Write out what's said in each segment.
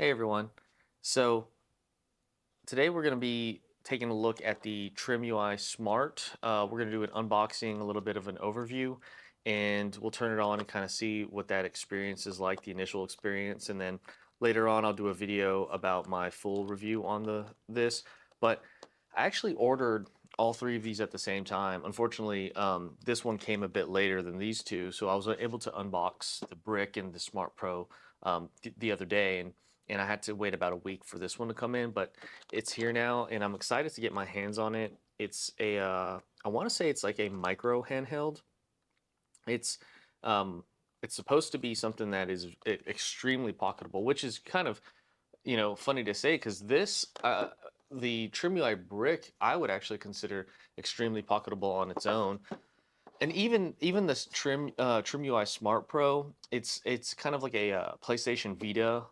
Hey everyone. So today we're going to be taking a look at the TrimUI Smart. We're going to do an unboxing, a little bit of an overview, and we'll turn it on and kind of see what that experience is like, the initial experience, and then later on I'll do a video about my full review on this. But I actually ordered all three of these at the same time. Unfortunately, this one came a bit later than these two, so I was able to unbox the Brick and the Smart Pro the other day, and I had to wait about a week for this one to come in, but it's here now, and I'm excited to get my hands on it. It's a, I want to say it's like a micro handheld. It's, um, it's supposed to be something that is extremely pocketable, which is kind of, funny to say because the TrimUI Brick, I would actually consider extremely pocketable on its own. And even this TrimUI Smart Pro, it's kind of like a PlayStation Vita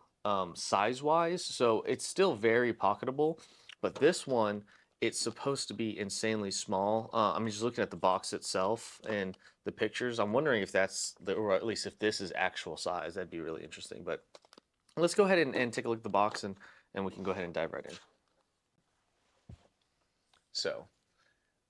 size wise, so it's still very pocketable. But this one, it's supposed to be insanely small. I'm just looking at the box itself and the pictures. I'm wondering if that's or at least if this is actual size. That'd be really interesting. But let's go ahead and take a look at the box and we can go ahead and dive right in. So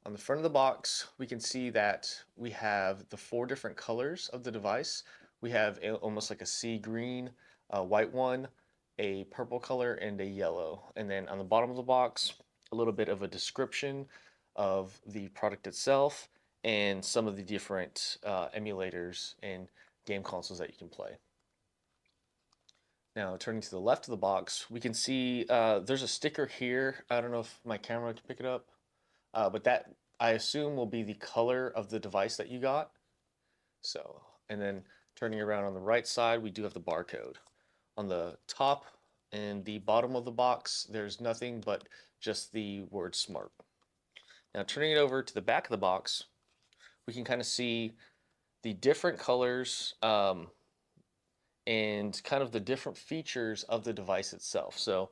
on the front of the box, we can see that we have the four different colors of the device. We have almost like a sea green, a white one, a purple color, and a yellow. And then on the bottom of the box, a little bit of a description of the product itself and some of the different emulators and game consoles that you can play. Now, turning to the left of the box, we can see there's a sticker here. I don't know if my camera can pick it up. But that I assume will be the color of the device that you got. So, and then turning around on the right side, we do have the barcode. On the top and the bottom of the box, there's nothing but just the word smart. Now turning it over to the back of the box, we can kind of see the different colors and kind of the different features of the device itself. So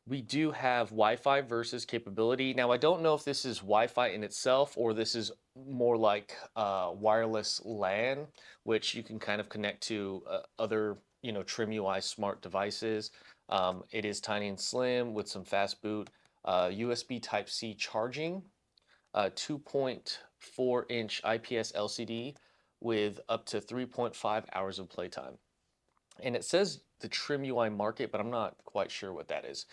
we do have Wi-Fi versus capability. Now, I don't know if this is Wi-Fi in itself or this is more like wireless LAN, which you can kind of connect to other, TrimUI smart devices. It is tiny and slim with some fast boot, USB Type-C charging, 2.4-inch IPS LCD with up to 3.5 hours of playtime. And it says the TrimUI Market, but I'm not quite sure what that is.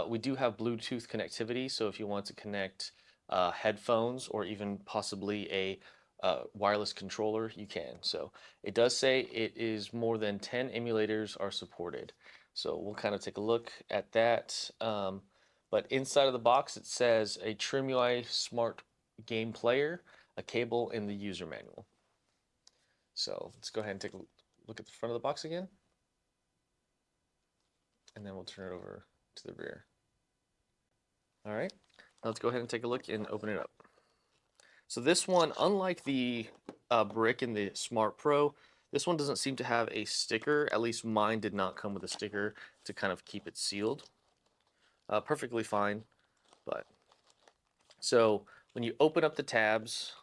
We do have Bluetooth connectivity, so if you want to connect headphones or even possibly a wireless controller, you can. So it does say it is more than 10 emulators are supported. So we'll kind of take a look at that. But inside of the box, it says a TrimUI Smart Game Player, a cable, and the user manual. So let's go ahead and take a look at the front of the box again. And then we'll turn it over to the rear. All right, now let's go ahead and take a look and open it up. So this one, unlike the Brick and the Smart Pro, this one doesn't seem to have a sticker. At least mine did not come with a sticker to kind of keep it sealed. Perfectly fine, but so when you open up the tabs,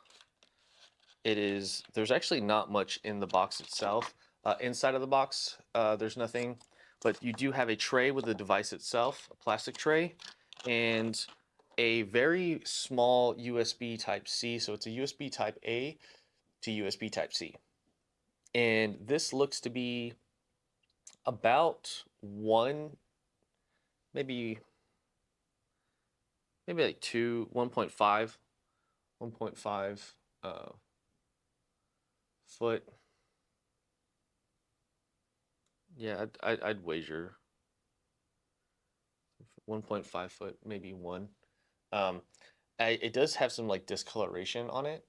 there's actually not much in the box itself. Inside of the box, there's nothing, but you do have a tray with the device itself, a plastic tray, and a very small USB Type-C. So it's a USB Type-A to USB Type-C. And this looks to be about maybe like 1.5 foot. Yeah, I'd wager 1.5 foot, maybe one. Um, it does have some like discoloration on it.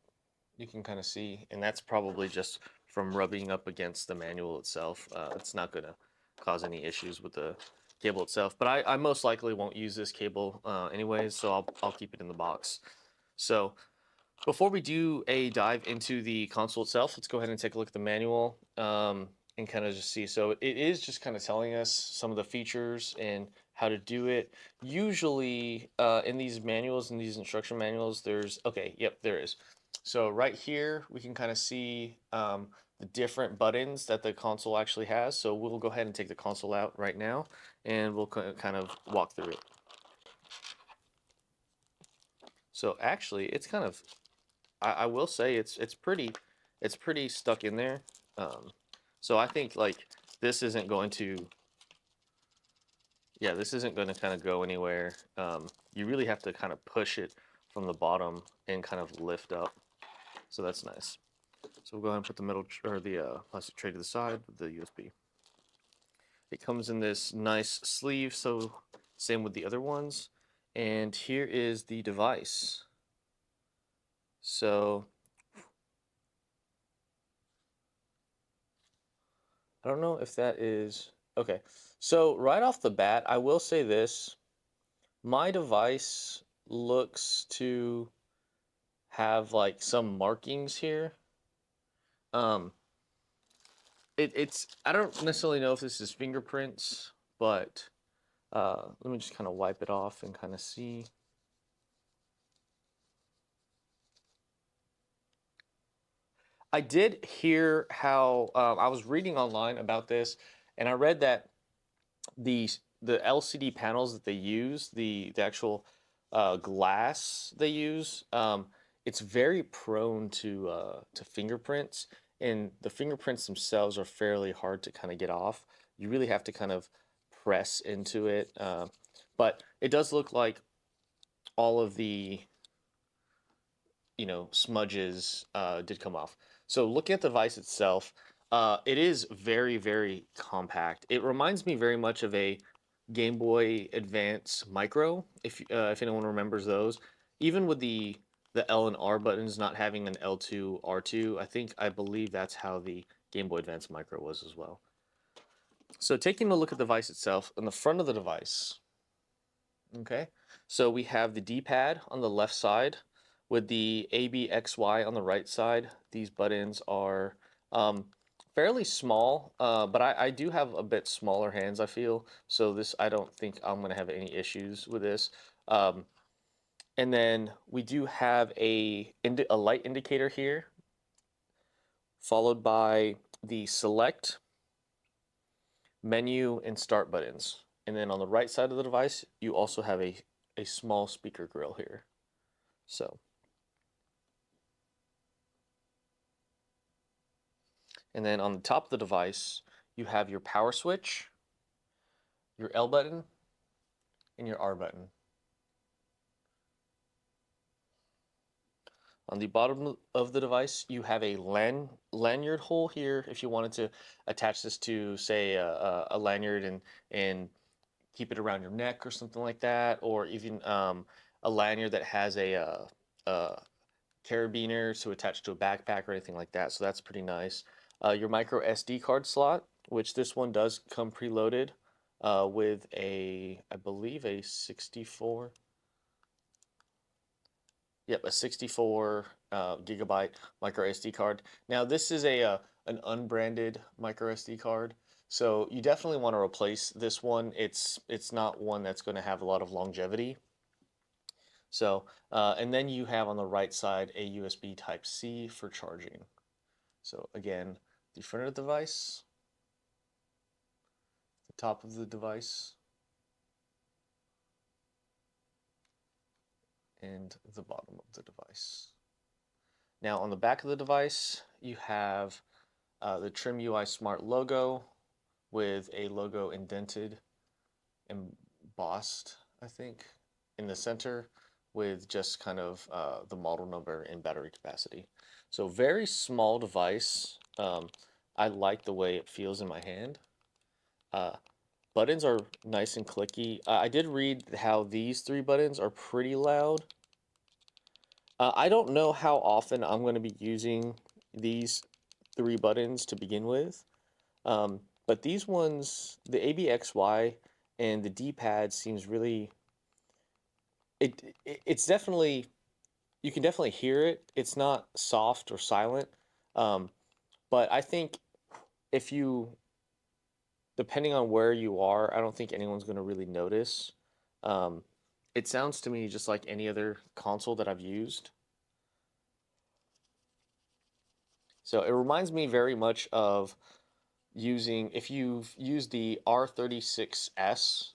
You can kind of see, and that's probably just from rubbing up against the manual itself. It's not going to cause any issues with the cable itself, but I most likely won't use this cable anyways, so I'll keep it in the box. So before we do a dive into the console itself, let's go ahead and take a look at the manual and kind of just see. So it is just kind of telling us some of the features and how to do it. Usually in these manuals, in these instruction manuals, okay, yep, there is. So right here, we can kind of see the different buttons that the console actually has. So we'll go ahead and take the console out right now, and we'll kind of walk through it. So actually, it's kind of, I will say it's pretty stuck in there. Um, so I think like this isn't going to, yeah, this isn't going to kind of go anywhere. You really have to kind of push it from the bottom and kind of lift up. So that's nice. So we'll go ahead and put the metal or the plastic tray to the side with the USB. It comes in this nice sleeve, so same with the other ones. And here is the device. So I don't know if that is okay. So right off the bat, I will say this. My device looks to have like some markings here. Um, it's I don't necessarily know if this is fingerprints, but let me just kind of wipe it off and kind of see. I did hear how I was reading online about this, and I read that the the LCD panels that they use, the actual glass they use, it's very prone to fingerprints, and the fingerprints themselves are fairly hard to kind of get off. You really have to kind of press into it, but it does look like all of the smudges did come off. So looking at the device itself, it is very, very compact. It reminds me very much of a Game Boy Advance Micro, if anyone remembers those. Even with the L and R buttons not having an L2 R2, I believe that's how the Game Boy Advance Micro was as well. So taking a look at the device itself, on the front of the device, okay, so we have the D-pad on the left side with the ABXY on the right side. These buttons are um, fairly small, but I do have a bit smaller hands, I feel. So this, I don't think I'm going to have any issues with this. Um, and then we do have a light indicator here, followed by the select, menu, and start buttons. And then on the right side of the device, you also have a small speaker grill here. So, and then on the top of the device, you have your power switch, your L button, and your R button. On the bottom of the device, you have a lanyard hole here if you wanted to attach this to, say, a lanyard and keep it around your neck or something like that, or even a lanyard that has a carabiner to attach to a backpack or anything like that. So that's pretty nice. Your micro SD card slot, which this one does come preloaded with I believe a 64. Yep, a 64 gigabyte micro SD card. Now this is an unbranded micro SD card, so you definitely want to replace this one. It's not one that's going to have a lot of longevity. So, and then you have on the right side a USB Type C for charging. So again, the front of the device, the top of the device, and the bottom of the device. Now on the back of the device, you have the TrimUI Smart logo with a logo indented, embossed, I think, in the center with just kind of the model number and battery capacity. So very small device. I like the way it feels in my hand. Buttons are nice and clicky. I did read how these three buttons are pretty loud. I don't know how often I'm going to be using these three buttons to begin with. But these ones, the ABXY and the D-pad seems really, it's definitely, you can definitely hear it. It's not soft or silent. Um, but I think if you, depending on where you are, I don't think anyone's going to really notice. Um, it sounds to me just like any other console that I've used. So it reminds me very much of using, if you've used the R36S,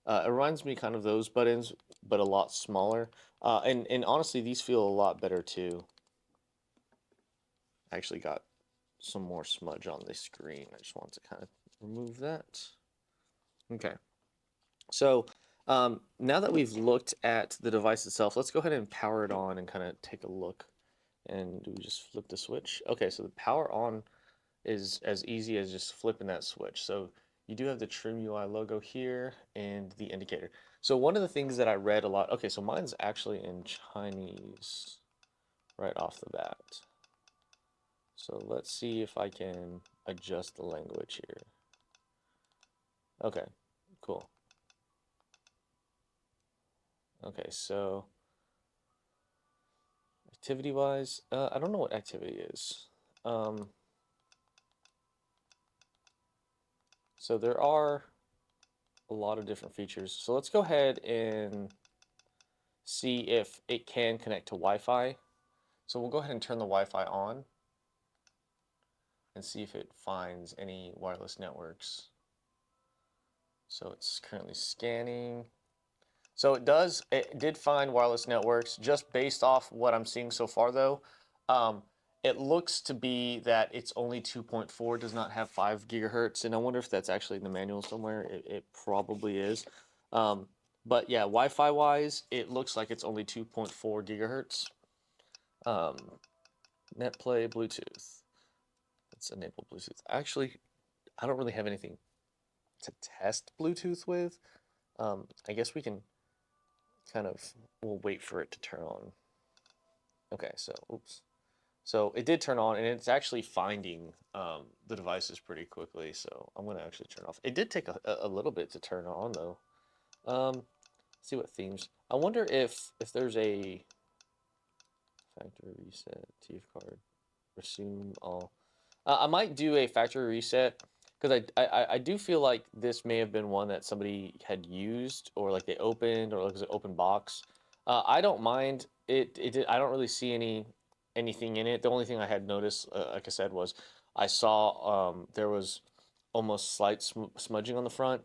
it reminds me kind of those buttons, but a lot smaller. And honestly, these feel a lot better too. I actually got some more smudge on the screen. I just want to kind of remove that. Okay. So now that we've looked at the device itself, let's go ahead and power it on and kind of take a look. And do we just flip the switch? Okay, so the power on is as easy as just flipping that switch. So you do have the TrimUI logo here and the indicator. So one of the things that I read a lot, okay, so mine's actually in Chinese right off the bat. So let's see if I can adjust the language here. Okay, cool. Okay, so activity-wise, I don't know what activity is. So there are a lot of different features. So let's go ahead and see if it can connect to Wi-Fi. So we'll go ahead and turn the Wi-Fi on and see if it finds any wireless networks. So it's currently scanning. So it did find wireless networks just based off what I'm seeing so far though. It looks to be that it's only 2.4, does not have 5 gigahertz, and I wonder if that's actually in the manual somewhere. It probably is. But yeah, Wi-Fi wise, it looks like it's only 2.4 gigahertz. NetPlay Bluetooth. Let's enable Bluetooth. Actually, I don't really have anything to test Bluetooth with. I guess we can we'll wait for it to turn on. Okay, so, oops. So it did turn on, and it's actually finding the devices pretty quickly, so I'm going to actually turn off. It did take a little bit to turn on, though. Let's see what themes. I wonder if there's a factory reset, TF card, resume all. I might do a factory reset because I do feel like this may have been one that somebody had used or like they opened or like it was an open box. I don't mind it. I don't really see anything in it. The only thing I had noticed, like I said, was I saw there was almost slight smudging on the front,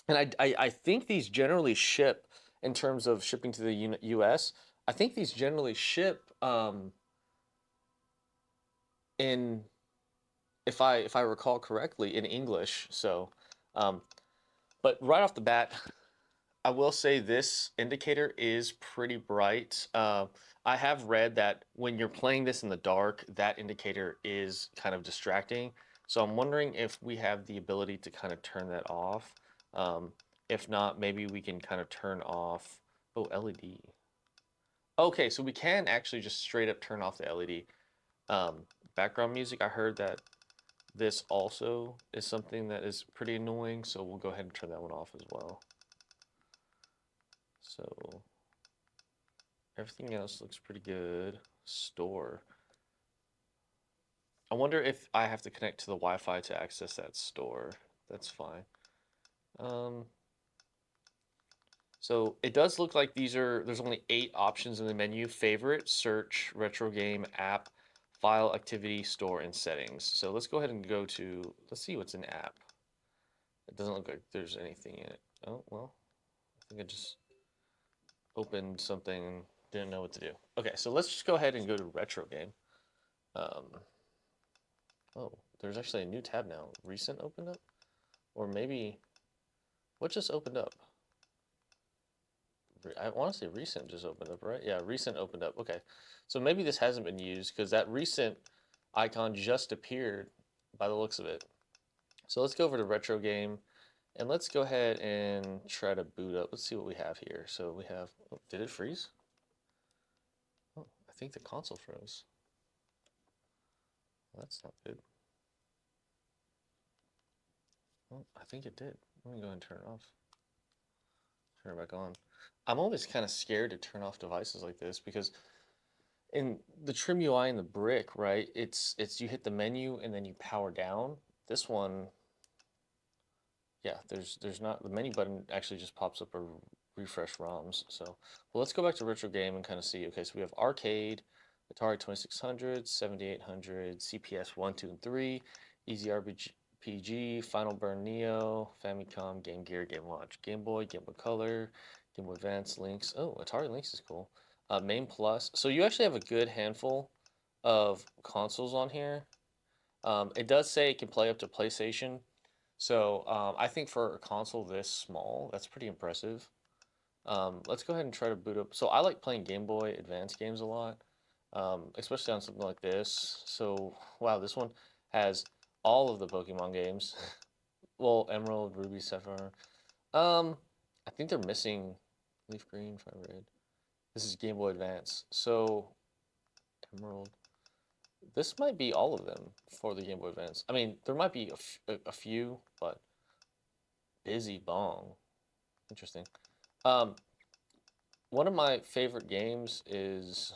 and I think these generally ship in terms of shipping to the U.S. I think these generally ship in if I recall correctly, in English. So, um, but right off the bat, I will say this indicator is pretty bright. I have read that when you're playing this in the dark, that indicator is kind of distracting. So I'm wondering if we have the ability to kind of turn that off. If not, maybe we can kind of turn off. Oh, LED. Okay, so we can actually just straight up turn off the LED. Background music, I heard that this also is something that is pretty annoying, so we'll go ahead and turn that one off as well. So everything else looks pretty good. Store. I wonder if I have to connect to the Wi-Fi to access that store. That's fine. So it does look like there's only 8 options in the menu: favorite, search, retro game, app, file, activity, store, and settings. So let's go ahead and let's see what's in app. It doesn't look like there's anything in it. Oh, well, I think I just opened something and didn't know what to do. Okay, so let's just go ahead and go to retro game. Oh, there's actually a new tab now. Recent opened up? Or maybe, what just opened up? I want to say recent just opened up, right? Yeah, recent opened up. Okay, so maybe this hasn't been used because that recent icon just appeared by the looks of it. So let's go over to retro game and let's go ahead and try to boot up. Let's see what we have here. So we have, oh, did it freeze? Oh, I think the console froze. Well, that's not good. Well, I think it did. Let me go ahead and turn it off. Turn it back on. I'm always kind of scared to turn off devices like this because in the TrimUI and the brick, right? It's you hit the menu and then you power down. This one, yeah, there's not the menu button actually just pops up a refresh ROMs. So well, let's go back to retro game and kind of see. Okay, so we have arcade, Atari 2600, 7800, CPS 1, 2, and 3, Easy RPG, Final Burn Neo, Famicom, Game Gear, Game Watch, Game Boy, Game Boy Color, Game Boy Advance, Lynx. Oh, Atari Lynx is cool. Main Plus. So you actually have a good handful of consoles on here. It does say it can play up to PlayStation. So I think for a console this small, that's pretty impressive. Let's go ahead and try to boot up. So I like playing Game Boy Advance games a lot, especially on something like this. So wow, this one has all of the Pokemon games. Well, Emerald, Ruby, Sapphire. Um, I think they're missing Leaf Green, Fire Red. This is Game Boy Advance. So Emerald. This might be all of them for the Game Boy Advance. I mean, there might be a few, but Busy Bong. Interesting. Um, One of my favorite games is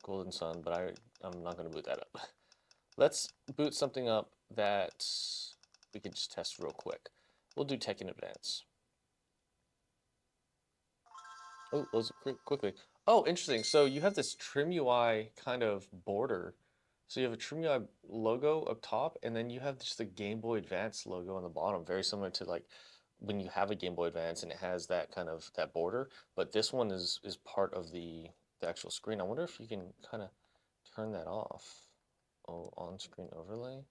Golden Sun, but I'm not going to boot that up. Let's boot something up that we can just test real quick. We'll do Tekken Advance. Oh, those quickly. Oh, interesting. So you have this TrimUI kind of border. So you have a TrimUI logo up top, and then you have just the Game Boy Advance logo on the bottom, very similar to like when you have a Game Boy Advance and it has that kind of that border. But this one is part of the actual screen. I wonder if you can kind of turn that off. Oh, on-screen overlay.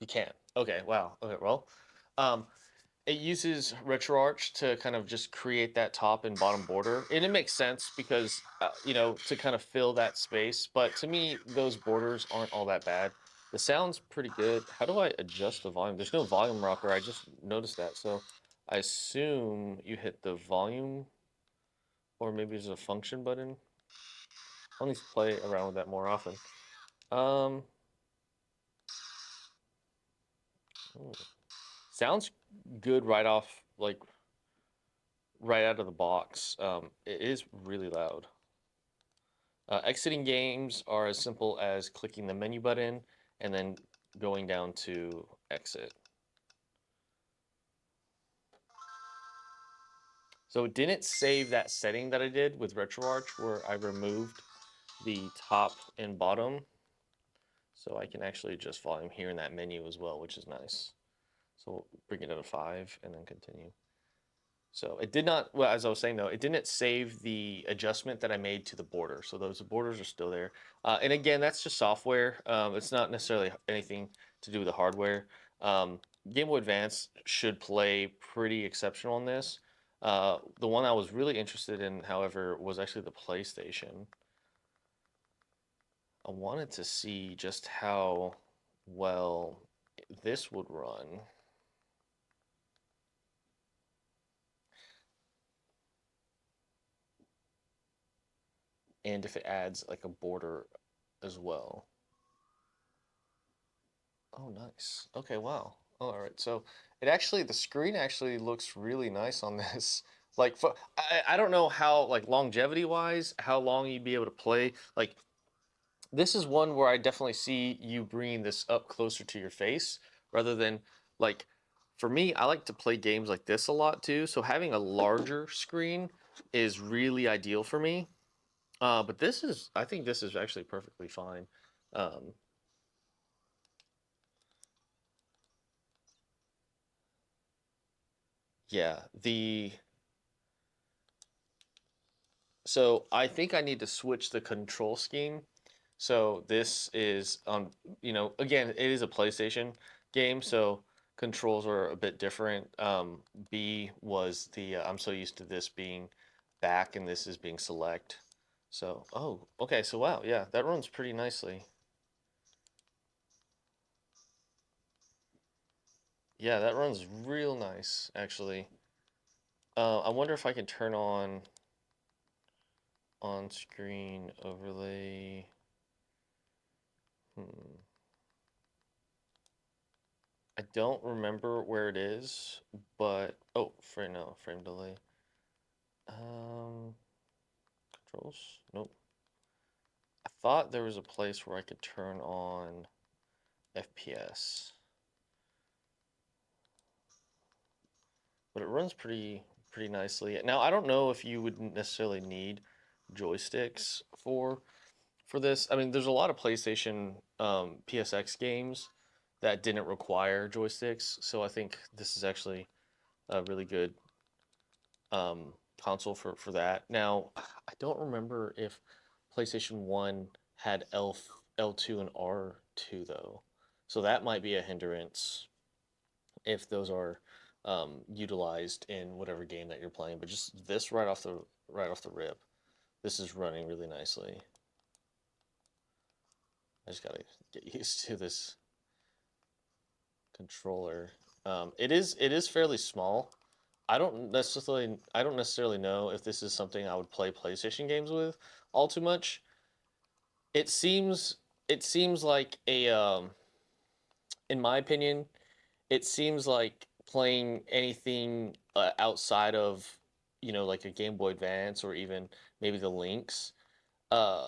You can. Okay. Wow. Okay. Well, um, it uses RetroArch to kind of just create that top and bottom border, and it makes sense because to kind of fill that space. But to me, those borders aren't all that bad. The sound's pretty good. How do I adjust the volume? There's no volume rocker. I just noticed that. So I assume you hit the volume, or maybe there's a function button. I'll need to play around with that more often. Um, ooh. Sounds good right off, like right out of the box. It is really loud. Exiting games are as simple as clicking the menu button and then going down to exit. So it didn't save that setting that I did with RetroArch where I removed the top and bottom. So I can actually adjust volume here in that menu as well, which is nice. So we'll bring it to 5 and then continue. So it did not, well, as I was saying though, it didn't save the adjustment that I made to the border. So those borders are still there. And again, that's just software. It's not necessarily anything to do with the hardware. Um, Game Boy Advance should play pretty exceptional on this. The one I was really interested in, however, was actually the PlayStation. I wanted to see just how well this would run. And if it adds like a border as well. Oh, nice. Okay, wow. All right. So it actually, the screen actually looks really nice on this. Like, I don't know how, like, longevity wise, how long you'd be able to play. Like, this is one where I definitely see you bringing this up closer to your face rather than, like, for me, I like to play games like this a lot too. So having a larger screen is really ideal for me. But I think this is actually perfectly fine. Um, yeah, so I think I need to switch the control scheme. So this is on, again, it is a PlayStation game, so controls are a bit different. B was I'm so used to this being back and this is being select. So, oh, okay, so wow, yeah, that runs pretty nicely. Yeah, that runs real nice, actually. I wonder if I can turn on screen overlay. Hmm. I don't remember where it is, but oh, frame delay. Um, Controls? Nope. I thought there was a place where I could turn on FPS, but it runs pretty pretty nicely. Now, I don't know if you would necessarily need joysticks for this. I mean, there's a lot of PlayStation PSX games that didn't require joysticks, so I think this is actually a really good um, console for that. Now, I don't remember if PlayStation 1 had L2 and R2 though. So that might be a hindrance if those are utilized in whatever game that you're playing. But just this right off the rip, this is running really nicely. I just gotta get used to this controller. It is fairly small. I don't necessarily know if this is something I would play PlayStation games with all too much. It seems it seems like a in my opinion, it seems like playing anything outside of like a Game Boy Advance or even maybe the Lynx. Uh,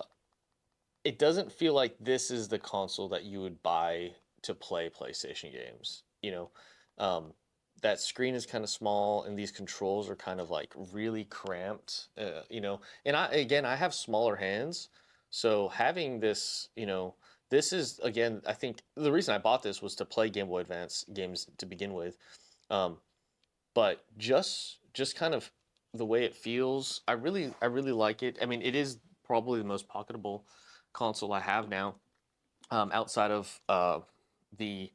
it doesn't feel like this is the console that you would buy to play PlayStation games. That screen is kind of small, and these controls are kind of like really cramped. And I have smaller hands, so having this, this is again, I think the reason I bought this was to play Game Boy Advance games to begin with. Um, but just kind of the way it feels, I really like it. I mean, it is probably the most pocketable console I have now, outside of the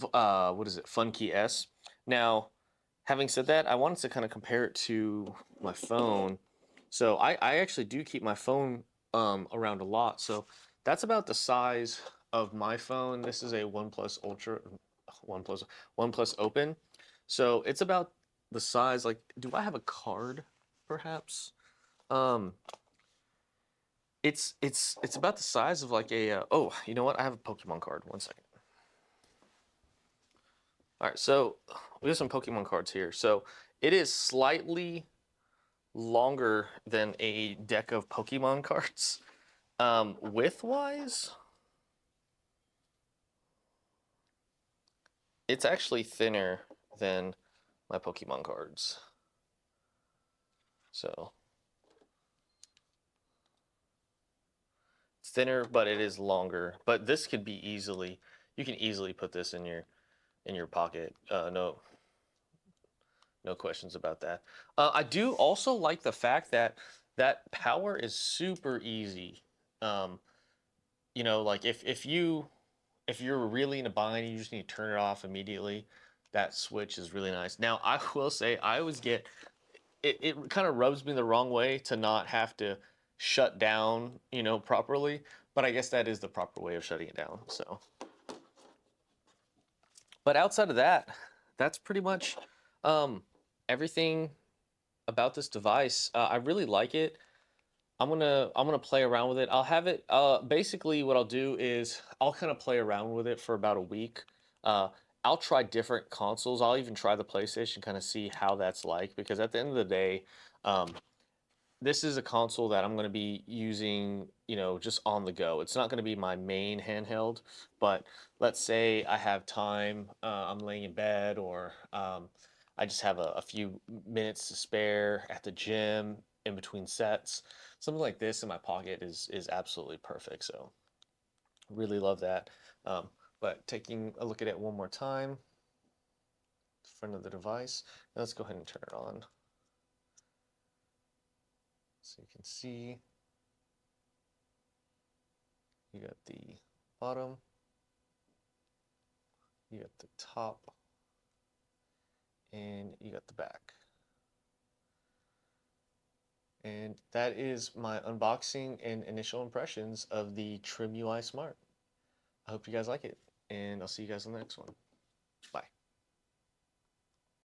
what is it, Funkey S. Now, having said that, I wanted to kind of compare it to my phone. So I actually do keep my phone around a lot. So that's about the size of my phone. This is a OnePlus Ultra, OnePlus OnePlus Open. So it's about the size. Like, do I have a card, perhaps? Um, it's about the size of like a. Oh, you know what? I have a Pokemon card. One second. All right, so we have some Pokemon cards here. So it is slightly longer than a deck of Pokemon cards. Width-wise, it's actually thinner than my Pokemon cards. So it's thinner, but it is longer. But this could be you can easily put this in your pocket. No questions about that. I do also like the fact that that power is super easy. Um, like if you're really in a bind, you just need to turn it off immediately. That switch is really nice. Now, I will say I always get it. It kind of rubs me the wrong way to not have to shut down, properly. But I guess that is the proper way of shutting it down. So, but outside of that, that's pretty much um, everything about this device. I really like it. I'm gonna play around with it. I'll have it. Basically, what I'll do is I'll kind of play around with it for about a week. Uh, I'll try different consoles. I'll even try the PlayStation, kind of see how that's like. Because at the end of the day, um, this is a console that I'm going to be using, just on the go. It's not going to be my main handheld, but let's say I have time, I'm laying in bed, or I just have a few minutes to spare at the gym in between sets. Something like this in my pocket is absolutely perfect. So really love that. But taking a look at it one more time, front of the device. Now let's go ahead and turn it on so you can see. You got the bottom, you got the top, and you got the back. And that is my unboxing and initial impressions of the TrimUI Smart. I hope you guys like it, and I'll see you guys on the next one. Bye.